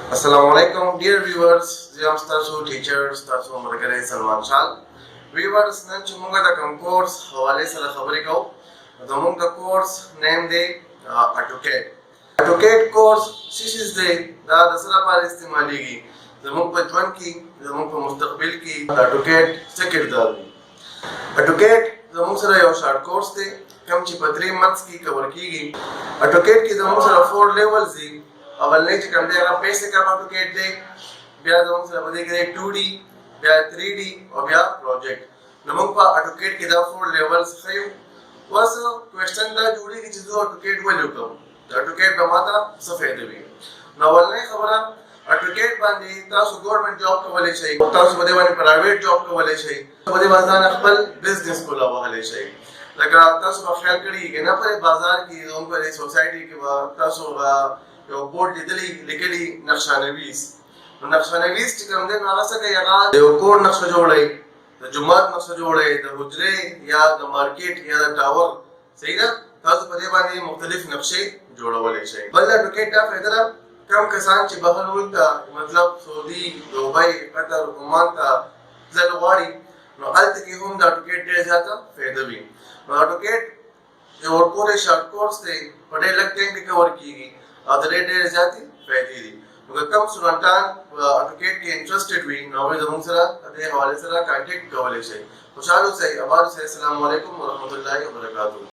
Assalamu alaikum, dear viewers. Ziyam stasu teachers, stasu margare Salman Shal. Viewers, nan chumunga da kam course hawale sara khabari ko. Zamung da course name de Auto CAD. Auto CAD course shish de da dasara par istemali gi. Zamung bachpan ki, zamung pa mustaqbil ki Auto CAD se kirdar di. Auto CAD zamung sara yo short course de kam chi pa 3 months ki cover ki gi. Auto CAD ki zamung sara 4 levels di. अवलने च कम देगा basic AutoCAD दे ब्या जों से बदे के 2D ब्या 3D और ब्या प्रोजेक्ट नमक पा ऑटोकैड के दा 4 लेवल्स खयो वस क्वेश्चन दा जुड़ी की चीजों ऑटोकैड में लिखो ऑटोकैड बमाता सफेद भी नवलने खबर ऑटोकैड बांधी तासु गवर्नमेंट जॉब कवले छई तासु बदे वाली प्राइवेट जॉब कवले छई बदे बाजार खपल बिजनेस को लावले छई लगा तासु ख्याल करी कि ना पर बाजार की जों पर सोसाइटी के तासु यो बोर्ड लिखली नक्शा नवीस چې کوم دی نو هغه څه کوي هغه د یو کور نقشه جوړوي د جومات نقشه جوړوي د حجرې یا د مارکیټ یا د ټاور صحیح ده تاسو په دې باندې مختلف نقشې جوړولی شئ بل د ټوکیټ دا فایده ده کم کسان چې بهر ملک ته مطلب سعودي دوبۍ قطر عمان ته تلل غواړي نو هلته کې هم دا ټوکیټ ډېر زیاته فایده وي نو دا ټوکیټ یو ورکولی شارټ کورس دی په ډېر لږ ټایم کې کور کېږي او د ډېر زیاتې فایدې دي نو که کوم سټوډنټان په اډوکیټ کې انټرسټډ وي نو هغوی زموږ سره د دې حوالې سره کانټیکټ کولی شئ خوشحال اوسئ آباد اوسئ السلام علیکم ورحمة الله وبرکاتہ